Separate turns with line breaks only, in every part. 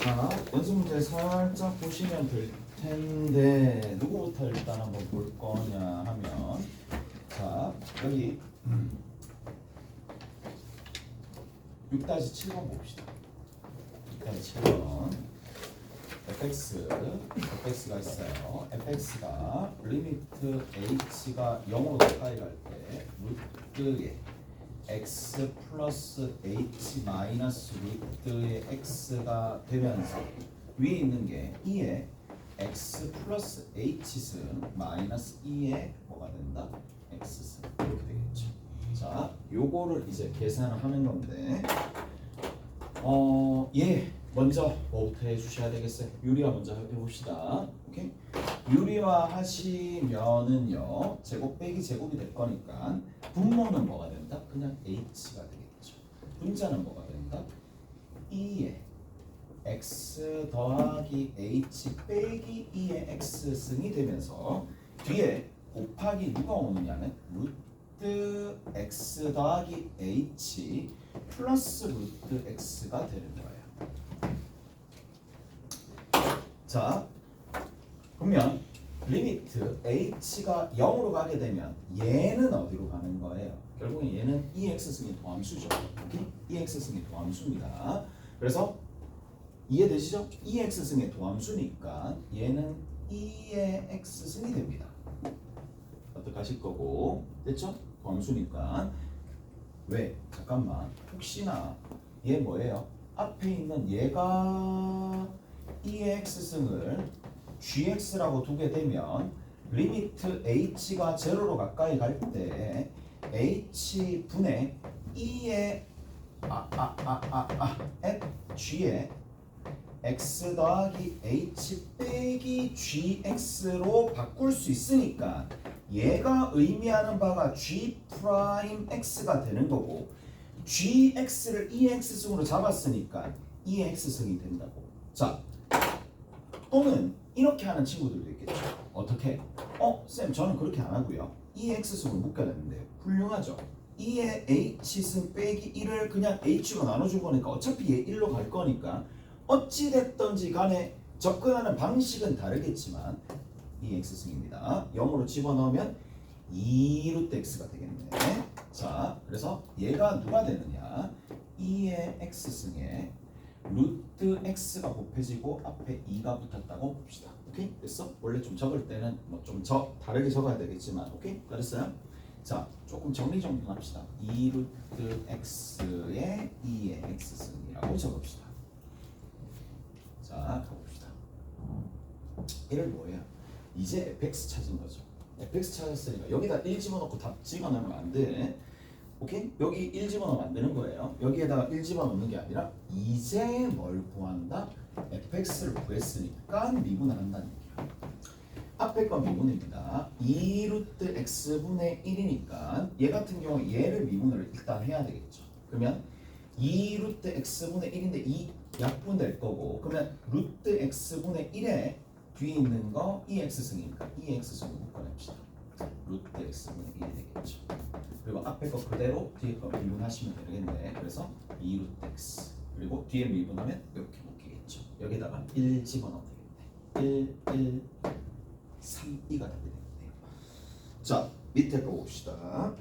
자, 연습 문제 살짝 보시면 될 텐데 누구부터 일단 한번 볼 거냐 하면 자, 여기 6-7번 봅시다. 6-7번 fx가 있어요. fx가 리미트 h가 0으로 가까이 갈 때 루트의 x 플러스 h 마이너스 루트의 x가 되면서 위에 있는 게 2의 x 플러스 h승 마이너스 2의 뭐가 된다? x승 이렇게 되겠죠. 자, 요거를 이제 계산을 하는 건데 예, 먼저 뭐부터 해주셔야 되겠어요? 유리화 먼저 해봅시다. 오케이? 유리화 하시면은요 제곱 빼기 제곱이 될 거니까 분모는 뭐가 된다? 그냥 h가 되겠죠. 분자는 뭐가 된다? 2의 x 더하기 h 빼기 2의 x승이 되면서 뒤에 곱하기 누가 오느냐면 루트 x 더하기 h 플러스 루트 x가 되는 거예요. 자, 그러면 리미트 h가 0으로 가게 되면 얘는 어디로 가는 거예요? 결국엔 얘는 2x승의 도함수죠. 오케이? 2x승의 도함수입니다. 그래서 이해되시죠? 2x승의 도함수니까 얘는 2의 x승이 됩니다. 어떻게 하실 거고, 됐죠? 도함수니까. 왜? 잠깐만, 혹시나 얘 뭐예요? 앞에 있는 얘가 2의 x승을 gx라고 두게 되면 리미트 h가 0로 가까이 갈 때 h분의 2의 g의 x 더하기 h 빼기 gx로 바꿀 수 있으니까 얘가 의미하는 바가 g 프라임 x가 되는 거고 gx를 2x승으로 잡았으니까 2x승이 된다고. 자, 또는 이렇게 하는 친구들도 있겠죠. 어떻게? 쌤 저는 그렇게 안 하고요. 2x승을 묶여냈는데요. 훌륭하죠. 2의 h승 빼기 1을 그냥 h로 나눠준 거니까 어차피 얘 1로 갈 거니까 어찌 됐든지 간에 접근하는 방식은 다르겠지만 2x승입니다. 0으로 집어넣으면 2루트 x가 되겠네. 자, 그래서 얘가 누가 되느냐? 2의 x승에 루트 x가 곱해지고 앞에 2가 붙었다고 봅시다. 오케이? 됐어? 원래 좀 적을 때는 뭐 좀 다르게 적어야 되겠지만 오케이? 잘했어요? 자, 조금 정리합시다. 2루트 x의 2의 x승이라고 적읍시다. 자, 가봅시다. 얘를 뭐예요? 이제 fx 찾은 거죠. fx 찾았으니까 여기다 1 집어넣고 답 집어넣으면 안 돼. 오케이? 여기 1 집어넣으면 안 되는 거예요. 여기에다가 1 집어넣는 게 아니라 이제 뭘 구한다? fx를 구했으니까 미분을 한다는 얘기야. 앞에 건 미분입니다. 2루트 x분의 1이니까 얘 같은 경우 얘를 미분을 일단 해야 되겠죠. 그러면 2루트 x분의 1인데 2 약분될 거고 그러면 루트 x분의 1에 뒤에 있는 거 2x승이니까 2x승을 묶어냅시다. 루트 x분의 1이 되겠죠. 그리고 앞에 거 그대로 뒤에 거 미분하시면 되겠네. 그래서 2루트 x 그리고 뒤에 미분하면 이렇게 묶이겠죠. 여기다가 1 집어넣으면 되겠네. 1, 3, 2가 되겠네요. 자, 밑에 거 봅시다.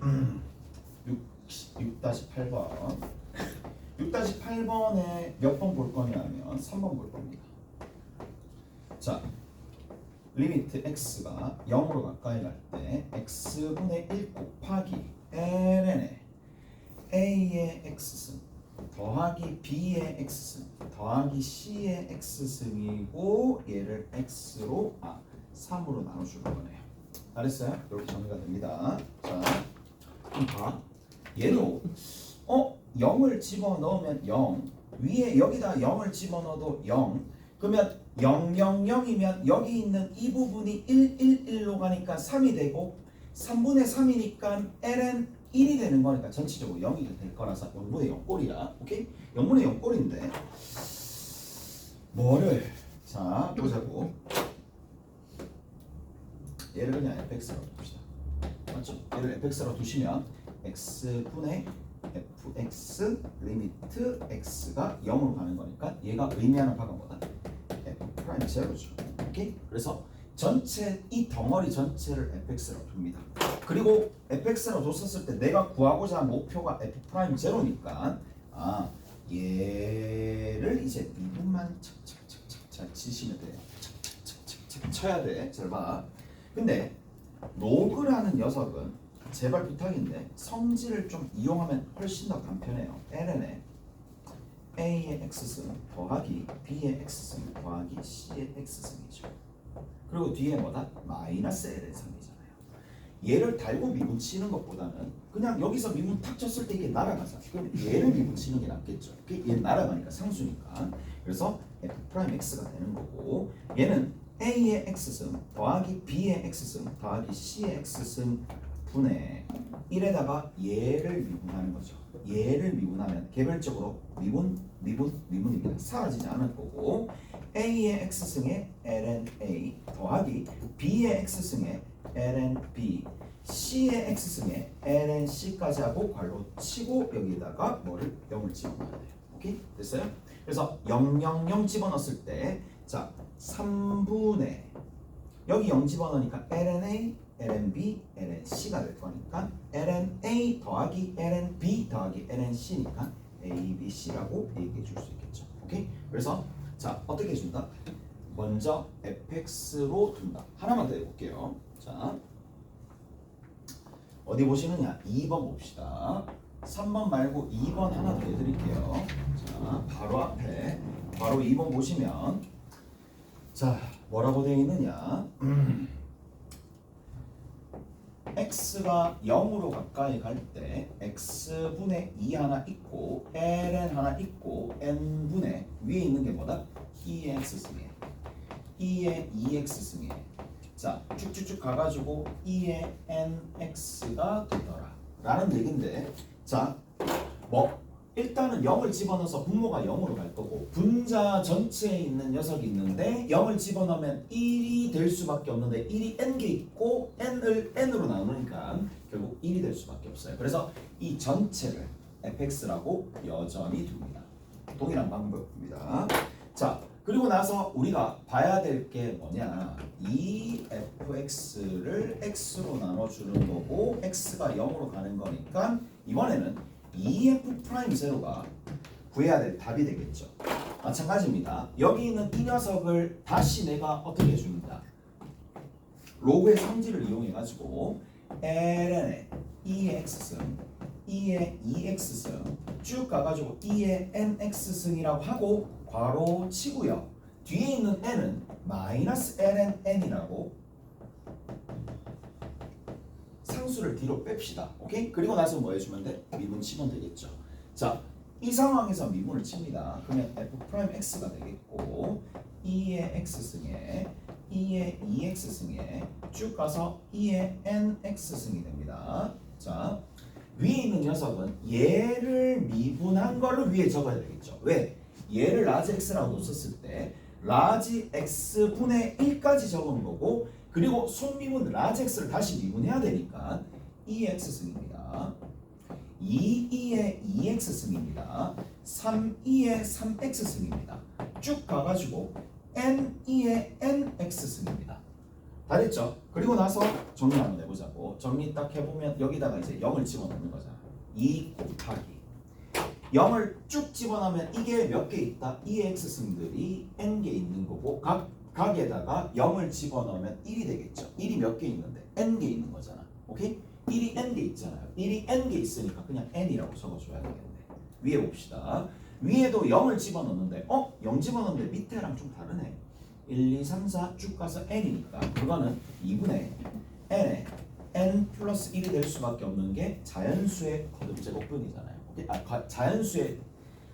6-8번 6-8번에 몇 번 볼 거냐면 3번 볼 겁니다. 자, 리미트 x가 0으로 가까이 갈 때 x분의 1 곱하기 ln의 a의 x승 더하기 b의 x승 더하기 c의 x승이고 얘를 x로 3으로 나눠주는 거네요. 알았어요? 이렇게 정리가 됩니다. 자, 그럼 봐. 얘도 0을 집어넣으면 0 위에 여기다 0을 집어넣어도 0 그러면 0, 0, 0이면 여기 있는 이 부분이 1, 1, 1로 가니까 3이 되고 3분의 3이니까 ln 1이 되는 거니까 전체적으로 0이 될 거라서 0분의 0꼴이야. 오케이? 0분의 0꼴인데 뭐를 자 보자고. 얘를 그냥 fx라고 둡시다. 맞죠? 얘를 fx라고 두시면 x분의 fx 리미트 x가 0으로 가는 거니까 얘가 의미하는 바가 뭐다? 프라임 제로죠. 오케이? 그래서 전체 이 덩어리 전체를 fx라고 둡니다. 그리고 fx라고 뒀었을 때 내가 구하고자 한 목표가 f 프라임 제로니까 얘를 이제 미분만 착착착착 잘 치시면 돼요. 착착착착 쳐야 돼. 잘 봐. 근데 로그라는 녀석은 제발 부탁인데 성질을 좀 이용하면 훨씬 더 간편해요. ln에 a의 x승 더하기 b의 x승 더하기 c의 x승이죠. 그리고 뒤에 뭐다? 마이너스 ln 승이잖아요. 얘를 달고 미분 치는 것보다는 그냥 여기서 미분 탁 쳤을 때 이게 날아가잖아. 그럼 얘를 미분 치는 게 낫겠죠. 얘 날아가니까 상수니까. 그래서 f 프라임 x가 되는 거고, 얘는 a의 x승 더하기 b의 x승 더하기 c의 x승 분의 1에다가 얘를 미분하는 거죠. 얘를 미분하면 개별적으로 미분입니다. 사라지지 않을 거고, a의 x승의 ln a 더하기 b의 x승의 ln b, c의 x승의 ln c까지 하고 괄호 치고 여기다가 뭐를 0을 집어넣어야 돼요. 오케이? 됐어요? 그래서 0, 0, 0 집어넣었을 때 자 3분의 여기 0 집어넣으니까 ln a, ln b, ln c가 될 거니까 ln a 더하기 ln b 더하기 ln c니까 a, b, c라고 얘기해 줄 수 있겠죠. 오케이? 그래서 자 어떻게 준다? 먼저 fx로 둔다. 하나만 더 해볼게요. 자 어디 보시느냐? 2번 봅시다. 3번 말고 2번 하나 더 해드릴게요. 자 바로 앞에 바로 2번 보시면 자 뭐라고 되어 있느냐? x가 0으로 가까이 갈 때 x분의 2 하나 있고 ln 하나 있고 n분의 위에 있는 게 뭐다? 2의 x승에 2의 2x승에 자 쭉쭉쭉 가가지고 2의 nx가 되더라 라는 얘긴데, 자 뭐 일단은 0을 집어넣어서 분모가 0으로 갈 거고, 분자 전체에 있는 녀석이 있는데 0을 집어넣으면 1이 될 수밖에 없는데 1이 n개 있고 n을 n으로 나누니까 결국 1이 될 수밖에 없어요. 그래서 이 전체를 fx라고 여전히 둡니다. 동일한 방법입니다. 자 그리고 나서 우리가 봐야 될 게 뭐냐, 이 fx를 x로 나눠주는 거고 x가 0으로 가는 거니까 이번에는 2f'0가 구해야 될 답이 되겠죠. 마찬가지입니다. 여기 있는 이 녀석을 다시 내가 어떻게 해줍니다. 로그의 성질을 이용해 가지고 ln의 2의 x승 2의 2x승 쭉 가가지고 2의 nx승이라고 하고 괄호 치고요. 뒤에 있는 n은 마이너스 ln n이라고 상수를 뒤로 뺍시다. 오케이? 그리고 나서 뭐 해주면 돼? 미분 치면 되겠죠. 자, 이 상황에서 미분을 칩니다. 그러면 f'x가 되겠고 2의 x승에 2의 2x승에 쭉 가서 2의 nx승이 됩니다. 자, 위에 있는 녀석은 얘를 미분한 걸로 위에 적어야 되겠죠. 왜? 얘를 라지 x라고 썼을 때 라지 x분의 1까지 적은 거고, 그리고 속미분 라지 x를 다시 미분해야 되니까 2x승입니다. 2의 2x승입니다. 3의 3x승입니다. 쭉 가가지고 n2의 nx승입니다. 다 됐죠? 그리고 나서 정리 한번 해보자고. 정리 딱 해보면 여기다가 이제 0을 집어넣는 거잖아. 2 곱하기 0을 쭉 집어넣으면 이게 몇 개 있다? 2의 x승들이 n개 있는 거고, 각에다가 0을 집어넣으면 1이 되겠죠. 1이 몇 개 있는데? n개 있는 거잖아. 오케이? 1이 n개 있잖아요. 1이 n개 있으니까 그냥 n이라고 적어줘야 되겠네. 위에 봅시다. 위에도 0을 집어넣는데 0 집어넣는데 밑에랑 좀 다르네. 1, 2, 3, 4 쭉 가서 n이니까 그거는 2분의 n에 n 플러스 1이 될 수밖에 없는 게 자연수의 거듭제곱분이잖아요. 자연수의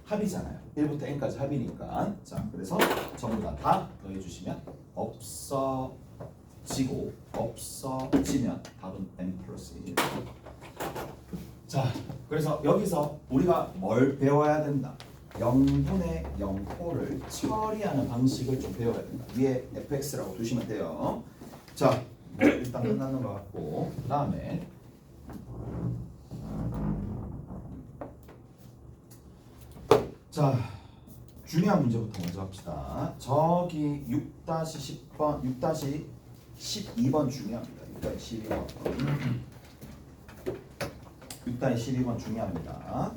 합이잖아요. 1부터 n까지 합이니까. 자, 그래서 전부 다 더해주시면 없어지면 답은 n 플러스 1입니다. 자, 그래서 여기서 우리가 뭘 배워야 된다? 0분의 0코를 처리하는 방식을 좀 배워야 된다. 위에 fx라고 두시면 돼요. 자, 뭐 일단 끝나는 것 같고, 그 다음에 자 중요한 문제부터 먼저 합시다. 저기 6-10번, 6-12번 중요합니다. 6-12번. 6-12번 중요합니다.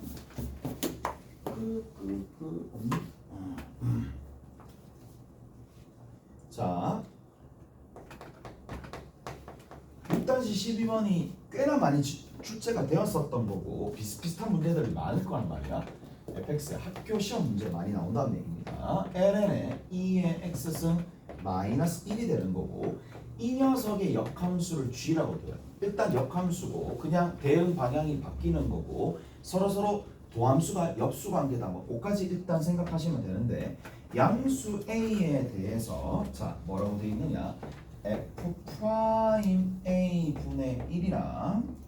자, 6-12번이 꽤나 많이 출제가 되었었던 거고 비슷비슷한 문제들이 많을 거란 말이야. fx의 학교 시험 문제 많이 나온다는 얘기입니다. ln의 2의 x승 마이너스 1이 되는 거고 이 녀석의 역함수를 g라고 둬요. 일단 역함수고 그냥 대응 방향이 바뀌는 거고 서로서로 도함수가 역수 관계다. 뭐 그까지 일단 생각하시면 되는데 양수 a에 대해서 자 뭐라고 되어 있느냐 f 프라임 a 분의 1이랑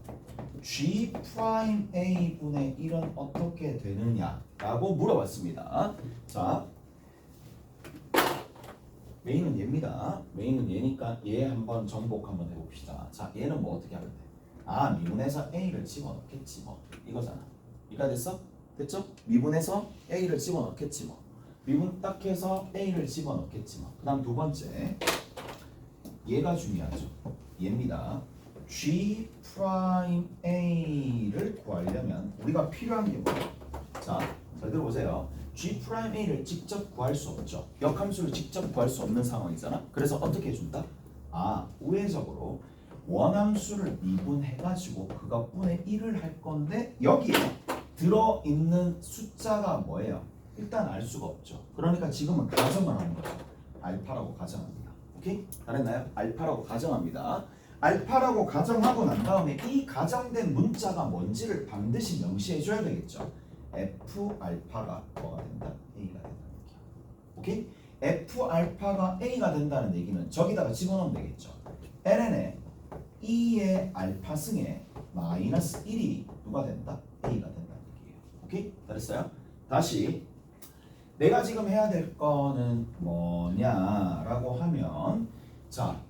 g 프라임 a 분의 1은 어떻게 되느냐라고 물어봤습니다. 자 메인은 얘입니다. 메인은 얘니까 얘 한번 정복 한번 해봅시다. 자 얘는 뭐 어떻게 하면 돼? 아 미분해서 a를 집어넣겠지 뭐 이거잖아. 이가 됐어? 됐죠? 미분해서 a를 집어넣겠지 뭐 미분 딱 해서 a를 집어넣겠지 뭐. 그 다음 두 번째 얘가 중요하죠. 얘입니다. g 프라임 a를 구하려면 우리가 필요한 게 뭐야? 자, 잘 들어보세요. g 프라임 a를 직접 구할 수 없죠. 역함수를 직접 구할 수 없는 상황이잖아. 그래서 어떻게 해준다? 아, 우회적으로 원함수를 미분해가지고 그것분의 1을 할 건데 여기에 들어있는 숫자가 뭐예요? 일단 알 수가 없죠. 그러니까 지금은 가정을 하는 거죠. 알파라고 가정합니다. 오케이? 잘했나요? 알파라고 가정합니다. 알파라고 가정하고 난 다음에 이 가정된 문자가 뭔지를 반드시 명시해 줘야 되겠죠. F 알파가 뭐가 된다? A가 된다는 얘기야. 오케이? F 알파가 A가 된다는 얘기는 저기다가 집어넣으면 되겠죠. ln의 2의 알파 승에 마이너스 1이 누가 된다? A가 된다는 얘기예요. 오케이? 잘했어요? 다시 내가 지금 해야 될 거는 뭐냐라고 하면 자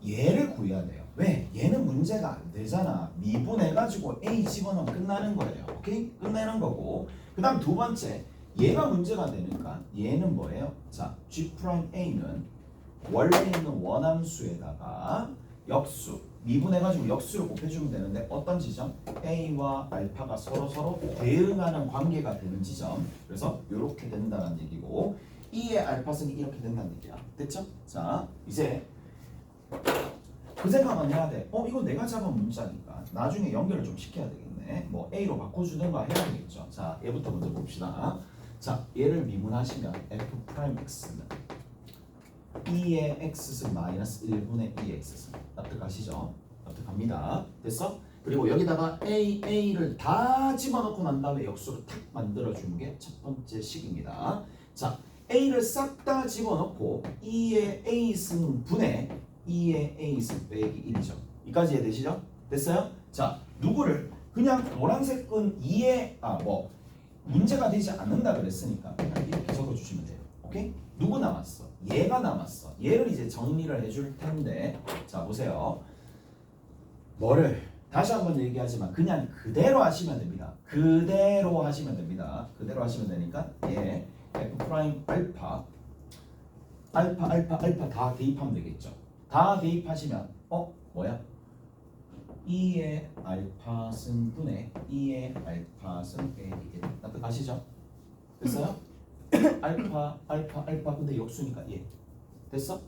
얘를 구해야 돼요. 왜? 얘는 문제가 안 되잖아. 미분해가지고 A 집어넣으면 끝나는 거예요. 오케이? 끝내는 거고 그 다음 두 번째 얘가 문제가 되니까 얘는 뭐예요? 자 G'A는 원래 있는 원함수에다가 역수 미분해가지고 역수를 곱해주면 되는데 어떤 지점? A와 알파가 서로 대응하는 관계가 되는 지점. 그래서 이렇게 된다는 얘기고 2의 알파승이 이렇게 된다는 얘기야. 됐죠? 자 이제 그 생각은 해야 돼. 이거 내가 잡은 문자니까 나중에 연결을 좀 시켜야 되겠네. 뭐 A로 바꿔주든가 해야 되겠죠. 자 얘부터 먼저 봅시다. 자 얘를 미분하시면 F'X는 2의 X승 마이너스 1분의 2의 X승 납득하시죠? 납득합니다. 됐어? 그리고 여기다가 A를 다 집어넣고 난 다음에 역수를 탁 만들어주는 게 첫 번째 식입니다. 자 A를 싹 다 집어넣고 2의 A승 분의 2의 A승 빼기 1이죠. 이까지 이해되시죠? 됐어요? 자 누구를 그냥 노란색은 2의 문제가 되지 않는다 그랬으니까 그냥 이렇게 적어주시면 돼요. 오케이? 누구 남았어? 얘가 남았어. 얘를 이제 정리를 해줄 텐데 자 보세요. 뭐를 다시 한번 얘기하지만 그냥 그대로 하시면 됩니다. 그대로 하시면 됩니다. 그대로 하시면 되니까 얘 F 프라임 알파 다 대입하면 되겠죠. 다 대입하시면 뭐야? 2의 알파 승분의 2의 알파 승 빼기 1 납득하시죠? 됐어요? 알파 근데 역수니까 얘 됐어?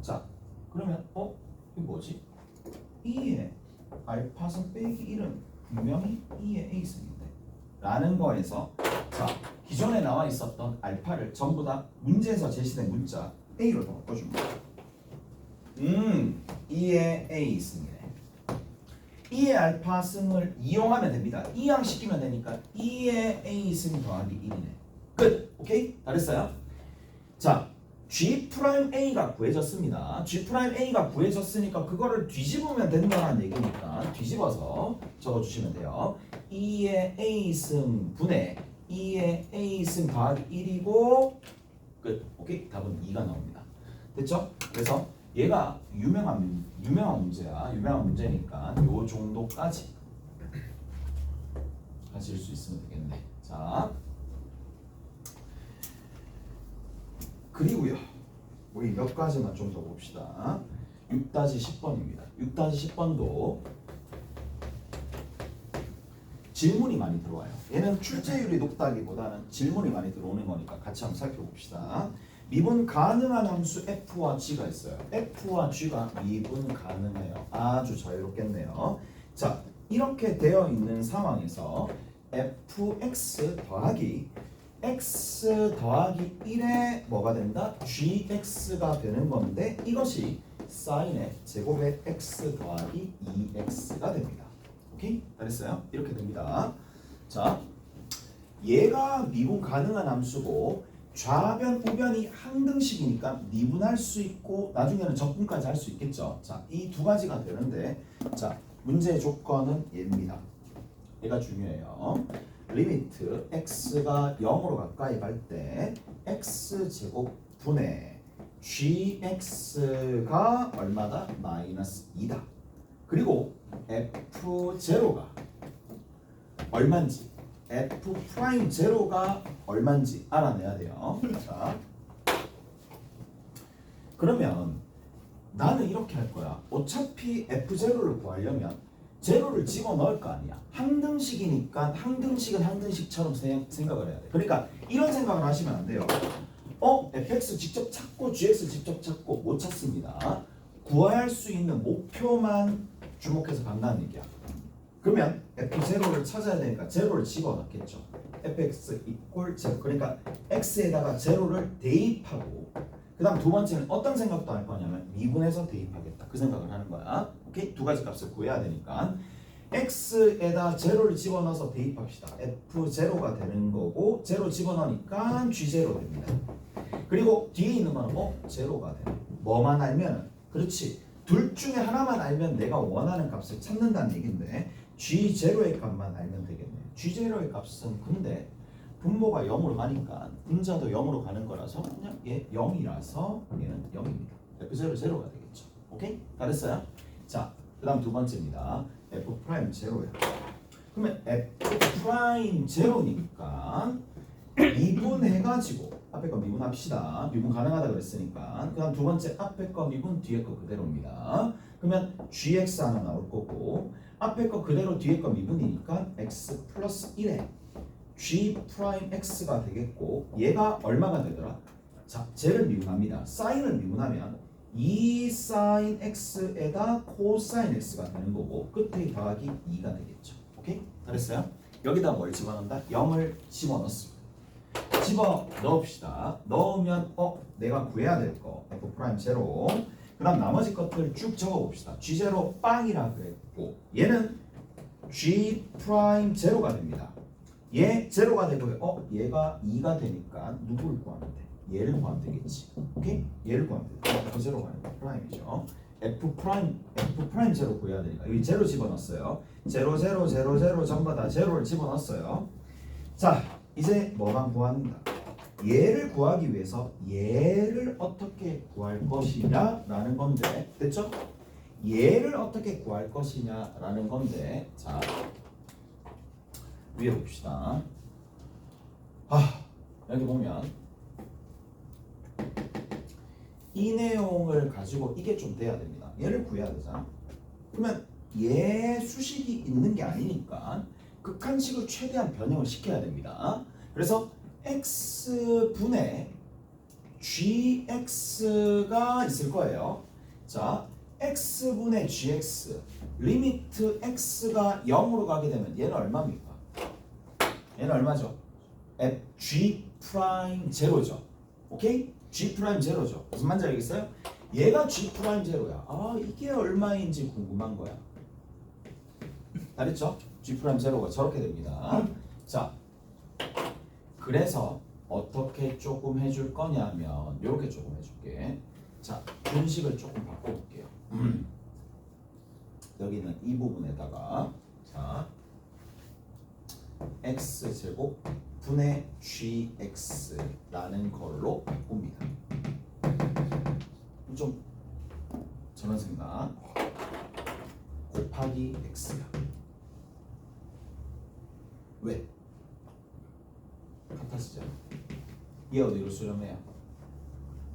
자 그러면 이거 뭐지? 2의 알파승 빼기 1은 분명히 2의 A승인데 라는 거에서 자 기존에 나와 있었던 알파를 전부 다 문제에서 제시된 문자 A로 더 바꿔줍니다. 2의 A승이네. 2의 알파승을 이용하면 됩니다. 이항시키면 되니까 2의 A승 더하기 1이네. 끝! 오케이? 잘했어요? 자 G'A가 구해졌습니다. G'A가 구해졌으니까 그거를 뒤집으면 된다는 얘기니까 뒤집어서 적어주시면 돼요. 2의 A승 분의 2의 A승 더하기 1이고 끝. 오케이? 답은 2가 나옵니다. 됐죠? 그래서 얘가 유명한 문제야. 유명한 문제니까 요 정도까지 하실 수 있으면 되겠네. 자 그리고요. 우리 몇 가지만 좀 더 봅시다. 6-10번입니다. 6-10번도 질문이 많이 들어와요. 얘는 출제율이 높다기보다는 질문이 많이 들어오는 거니까 같이 한번 살펴봅시다. 미분 가능한 함수 f와 g가 있어요. f와 g가 미분 가능해요. 아주 자유롭겠네요. 자, 이렇게 되어 있는 상황에서 fx 더하기 x 더하기 1에 뭐가 된다? gx가 되는 건데 이것이 사인의 제곱의 x 더하기 2x가 됩니다. 오케이? 잘했어요? 이렇게 됩니다. 자, 얘가 미분 가능한 함수고 좌변, 우변이 항등식이니까 미분할 수 있고 나중에는 적분까지 할 수 있겠죠. 자, 이 두 가지가 되는데 자, 문제의 조건은 얘입니다. 얘가 중요해요. 리미트 x가 0으로 가까이 갈 때 x제곱 분의 gx가 얼마다? 마이너스 2다. 그리고 f0가 얼마인지 f'0가 얼마인지 알아내야 돼요. 자, 그러면 나는 이렇게 할 거야. 어차피 f0를 구하려면 제로를 집어넣을 거 아니야. 항등식이니까 항등식은 항등식처럼 생각을 해야 돼. 그러니까 이런 생각을 하시면 안 돼요. fx 직접 찾고 gx 직접 찾고 못 찾습니다. 구해야 할 수 있는 목표만 주목해서 간다는 얘기야. 그러면 f0를 찾아야 되니까 제로를 집어넣겠죠. fx 이퀄 제로. 그러니까 x에다가 제로를 대입하고 그 다음 두 번째는 어떤 생각도 할 거냐면 미분해서 대입하겠다. 그 생각을 하는 거야. 오케이? 두 가지 값을 구해야 되니까 x에다 제로를 집어넣어서 대입합시다. f0가 되는 거고 제로 집어넣으니까 g0 됩니다. 그리고 뒤에 있는 거는 제로가 돼. 뭐만 알면 그렇지. 둘 중에 하나만 알면 내가 원하는 값을 찾는다는 얘기인데 g0의 값만 알면 되겠네요. g0의 값은 근데 분모가 0으로 가니까 분자도 0으로 가는 거라서 그냥 얘 0이라서 얘는 0입니다. f0 0가 되겠죠. 오케이? 잘했어요? 자, 그 다음 두 번째입니다. f'0야. 그러면 f'0니까 미분해가지고 앞에 거 미분합시다. 미분 가능하다 그랬으니까 그 다음 두 번째 앞에 거 미분 뒤에 거 그대로입니다. 그러면 gx 하나 나올 거고 앞에 거 그대로 뒤에 거 미분이니까 x 플러스 1에 g'x가 되겠고 얘가 얼마가 되더라? 자, 쟤를 미분합니다. 사인을 미분하면 2sin x에다 코사인 x가 되는 거고 끝에 더하기 2가 되겠죠. 오케이? 잘했어요? 여기다 뭘 집어넣는다? 0을 집어넣습니다. 집어 넣읍시다. 넣으면 내가 구해야 될 거 f'0 그 다음 나머지 것들 쭉 적어봅시다. g0 빵이라 그랬고 얘는 g'0가 됩니다. 얘 제로가 되고요. 얘가 2가 되니까 누구를 구하면 돼? 얘를 구하면 되겠지. 오케이? 얘를 구하면 돼. f0가 아니고 프라임이죠. f' 제로 구해야 되니까 여기 제로 집어넣었어요. 0, 0, 0, 0 전부 다 제로를 집어넣었어요. 자, 이제 뭐만 구한다? 얘를 구하기 위해서 얘를 어떻게 구할 것이냐라는 건데 됐죠? 얘를 어떻게 구할 것이냐라는 건데 자 위에 봅시다. 여기 보면 이 내용을 가지고 이게 좀 돼야 됩니다. 얘를 구해야 되잖아. 그러면 얘 수식이 있는 게 아니니까 극한식을 최대한 변형을 시켜야 됩니다. 그래서 x분의 gx가 있을 거예요. 자, x분의 gx 리미트 x가 0으로 가게 되면 얘는 얼마입니까? 얘는 얼마죠? g'0죠. 오케이? g'0죠. 무슨 말인지 알겠어요? 얘가 g'0야. 이게 얼마인지 궁금한 거야. 알겠죠? g'0가 저렇게 됩니다. 자, 그래서 어떻게 조금 해줄 거냐면 이렇게 조금 해줄게. 자, 분식을 조금 바꿔볼게요. 여기는 이 부분에다가 자 x제곱 분의 gx라는 걸로 바꿉니다. 좀 저런 생각. 곱하기 x야. 왜? 같아지잖아. 얘 어디로 수렴해요?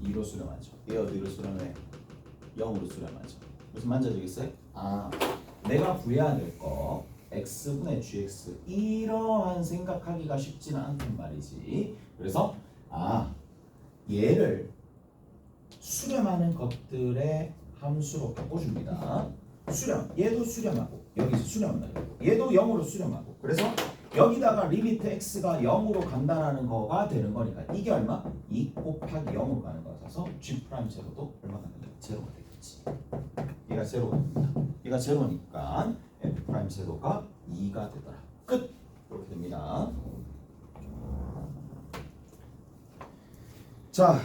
2로 수렴하죠. 얘 어디로 수렴해? 0으로 수렴하죠. 무슨 만져지겠어요? 아, 내가 구해야 될 거 x분의 gx 이러한 생각하기가 쉽지는 않단 말이지. 그래서 얘를 수렴하는 것들의 함수로 바꿔줍니다. 수렴, 얘도 수렴하고 여기서 수렴한다. 얘도 0으로 수렴하고. 그래서 여기다가 리미트 x가 0으로 간다라는 거가 되는 거니까 이게 얼마? 2 곱하기 0으로 가는 거라서 g 프라임 제로도 얼마가 된다? 제로가 되겠지. 얘가 제로가 됩니다. 얘가 제로니까 f 프라임 제로가 2가 되더라. 끝. 이렇게 됩니다. 자,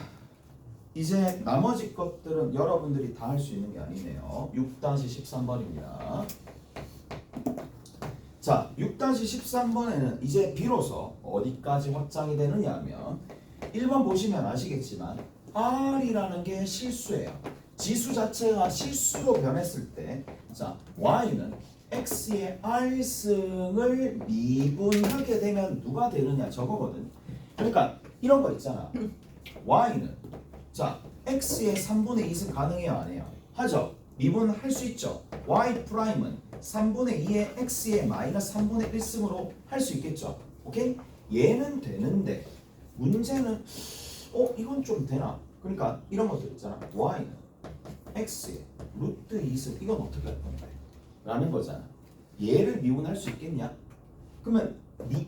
이제 나머지 것들은 여러분들이 다 할 수 있는 게 아니네요. 6-13번입니다. 자, 6-13번에는 이제 비로소 어디까지 확장이 되느냐 하면 1번 보시면 아시겠지만 R이라는 게 실수예요. 지수 자체가 실수로 변했을 때 자, Y는 X의 R승을 미분하게 되면 누가 되느냐 저거거든. 그러니까 이런 거 있잖아. Y는 자, X의 3분의 2승 가능해요 안 해요? 하죠. 미분할 수 있죠. Y 프라임은 3분의 2의 X의 마이너스 3분의 1승으로 할 수 있겠죠. 오케이? 얘는 되는데 문제는 이건 좀 되나? 그러니까 이런 것들 있잖아. Y는 X의 루트 2승 이건 어떻게 할 건데? 라는 거잖아. 얘를 미분할 수 있겠냐? 그러면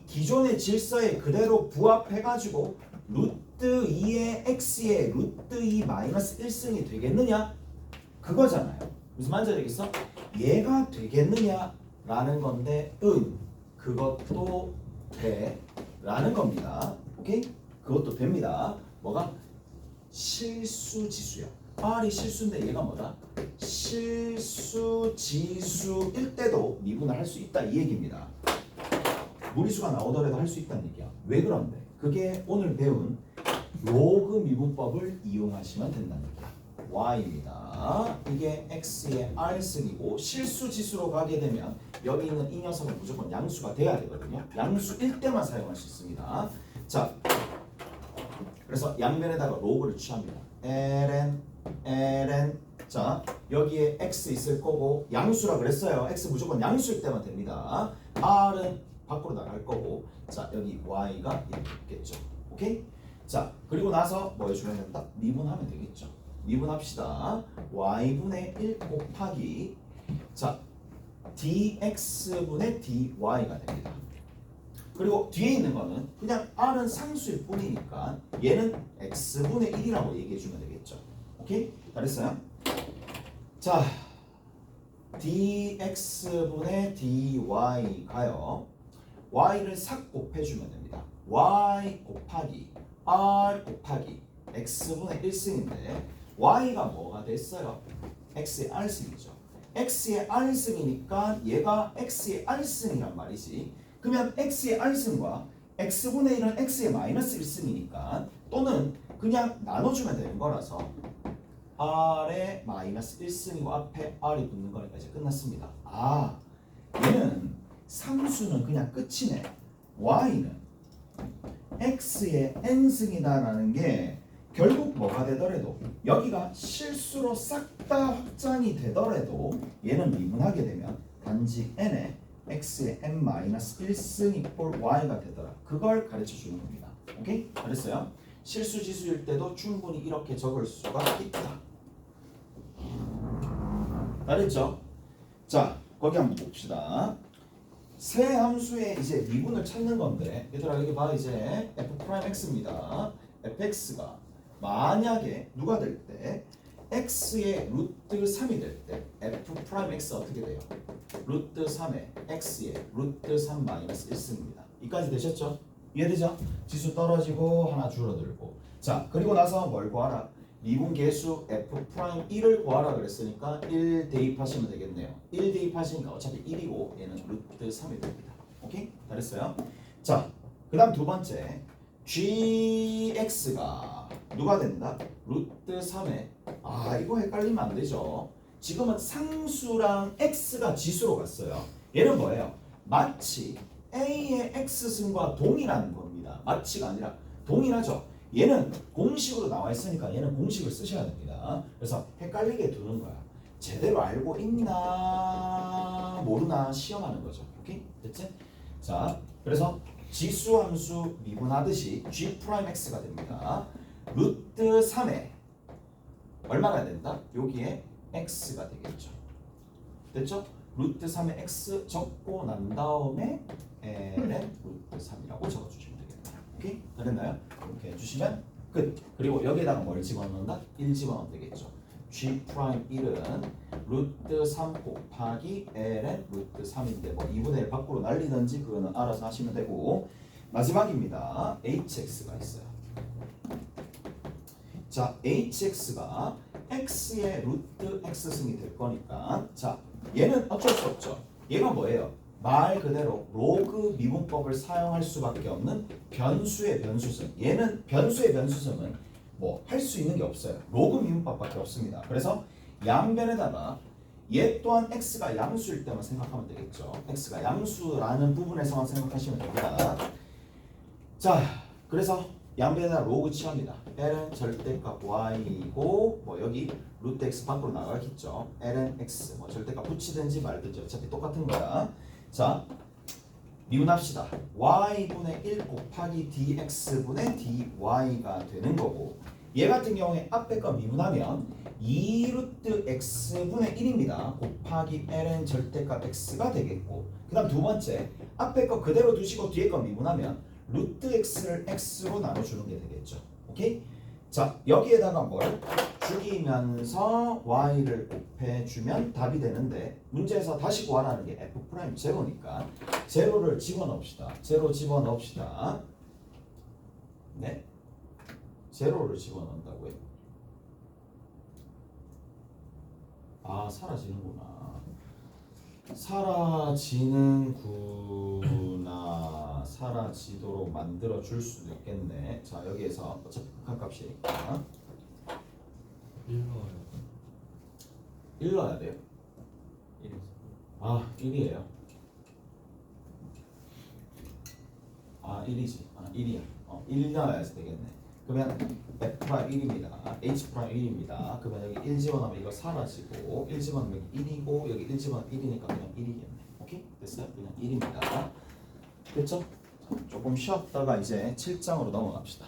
기존의 질서에 그대로 부합해가지고 루트 2의 X의 루트 2 마이너스 1승이 되겠느냐? 그거잖아요. 무슨 말인지 알겠어? 얘가 되겠느냐? 라는 건데 그것도 돼 라는 겁니다. 오케이? 그것도 됩니다. 뭐가? 실수 지수야. R이 실수인데 얘가 뭐다? 실수 지수일 때도 미분을 할 수 있다 이 얘기입니다. 무리수가 나오더라도 할 수 있다는 얘기야. 왜 그런데? 그게 오늘 배운 로그 미분법을 이용하시면 된다는 얘기야. Y입니다. 이게 X의 R승이고 실수 지수로 가게 되면 여기 있는 이 녀석은 무조건 양수가 돼야 되거든요. 양수일 때만 사용할 수 있습니다. 자, 그래서 양변에다가 로그를 취합니다. ln 자, 여기에 x 있을 거고 양수라 그랬어요. x 무조건 양수일 때만 됩니다. r은 밖으로 나갈 거고 자, 여기 y가 이렇게 있겠죠. 오케이? 자, 그리고 나서 뭐 해주면 된다? 미분하면 되겠죠. 미분합시다. y분의 1 곱하기 자, dx분의 dy가 됩니다. 그리고 뒤에 있는 거는 그냥 r은 상수일 뿐이니까 얘는 x분의 1이라고 얘기해 주면 되겠죠. 오케이? 잘했어요? 자, dx분의 dy가요. y를 싹 곱해주면 됩니다. y 곱하기 r 곱하기 x분의 1승인데 y가 뭐가 됐어요? x의 r승이죠. x의 r승이니까 얘가 x의 r승이란 말이지. 그러면 x의 r승과 x분의 1은 x의 마이너스 1승이니까 또는 그냥 나눠주면 되는 거라서 r의 마이너스 1승이고 앞에 r이 붙는 거니까 이제 끝났습니다. 얘는 상수는 그냥 끝이네. y는 x의 n승이다라는 게 결국 뭐가 되더라도 여기가 실수로 싹 다 확장이 되더라도 얘는 미분하게 되면 단지 n에 x의 n-1승 이꼴 y가 되더라. 그걸 가르쳐 주는 겁니다. 오케이? 잘했어요? 실수 지수일 때도 충분히 이렇게 적을 수가 있다. 알겠죠? 자, 거기 한번 봅시다. 세 함수의 이제 미분을 찾는 건데 얘들아 여기 봐 이제 f'(x'입니다. fx가 만약에 누가 될 때 x의 루트 3이 될 때 f'x 어떻게 돼요? 루트 3의 x의 루트 3 마이너스 1승입니다. 이까지 되셨죠? 이해되죠? 지수 떨어지고 하나 줄어들고 자 그리고 나서 뭘 구하라? 미분 계수 f'1을 구하라 그랬으니까 1 대입하시면 되겠네요. 1 대입하시니까 어차피 1이고 얘는 루트 3이 됩니다. 오케이? 잘했어요? 자, 그 다음 두 번째 gx가 누가 된다? 루트 3의 이거 헷갈리면 안 되죠. 지금은 상수랑 x가 지수로 갔어요. 얘는 뭐예요? 마치 a의 x승과 동일한 겁니다. 마치가 아니라 동일하죠. 얘는 공식으로 나와 있으니까 얘는 공식을 쓰셔야 됩니다. 그래서 헷갈리게 두는 거야. 제대로 알고 있나 모르나 시험하는 거죠. 오케이? 됐지? 자, 그래서 지수함수 미분하듯이 G'X가 됩니다. 루트 3에 얼마가 된다? 여기에 X가 되겠죠. 됐죠? 루트 3에 X 적고 난 다음에 Ln 루트 3이라고 적어주시면 되겠다. 오케이? 됐나요? 이렇게 해주시면 끝. 그리고 여기에다가 뭘 집어넣는다? 1 집어넣으면 되겠죠. G'1은 루트 3 곱하기 Ln 루트 3인데 뭐 2분의 1 밖으로 날리든지 그거는 알아서 하시면 되고 마지막입니다. HX가 있어요. 자, HX가 X의 루트 X승이 될 거니까 자, 얘는 어쩔 수 없죠. 얘가 뭐예요? 말 그대로 로그 미분법을 사용할 수밖에 없는 변수의 변수승. 얘는 변수의 변수승은 뭐 할 수 있는 게 없어요. 로그 미분법밖에 없습니다. 그래서 양변에다가 얘 또한 x가 양수일 때만 생각하면 되겠죠. x가 양수라는 부분에서만 생각하시면 됩니다. 자, 그래서 양변에다 로그 취합니다. ln 절대값 y이고 뭐 여기 루트 x 밖으로 나가겠죠. ln x 뭐 절대값 붙이든지 말든지 어차피 똑같은 거야. 자, 미분합시다. y분의 1 곱하기 dx분의 dy가 되는 거고 얘 같은 경우에 앞에 거 미분하면 2루트 x분의 1입니다. 곱하기 ln 절대값 x가 되겠고 그 다음 두 번째 앞에 거 그대로 두시고 뒤에 거 미분하면 루트 x를 x로 나눠주는 게 되겠죠. 오케이? 자, 여기에다가 뭘 죽이면서 y를 곱해주면 답이 되는데 문제에서 다시 구하라는 게 f' 제로니까 제로를 집어넣읍시다. 제로 집어넣읍시다. 네? 제로를 집어넣는다고요? 아, 사라지는구나. 사라지도록 만들어 줄 수도 있겠네. 자, 여기에서 어차피 극한값이니까
1 넣어요.
1 넣어야 돼요.
1
아, 1이에요. 아, 1이지. 아, 1이야. 1 넣어야지 되겠네. 그러면 F'1입니다. H'1입니다. 그러면 여기 1 집어넣으면 이거 사라지고 1 집어넣으면 1이고 여기 1 집어넣으면 1이니까 그냥 1이겠네. 오케이? 됐어요? 그냥 1입니다. 됐죠? 조금 쉬었다가 이제 7장으로 넘어갑시다.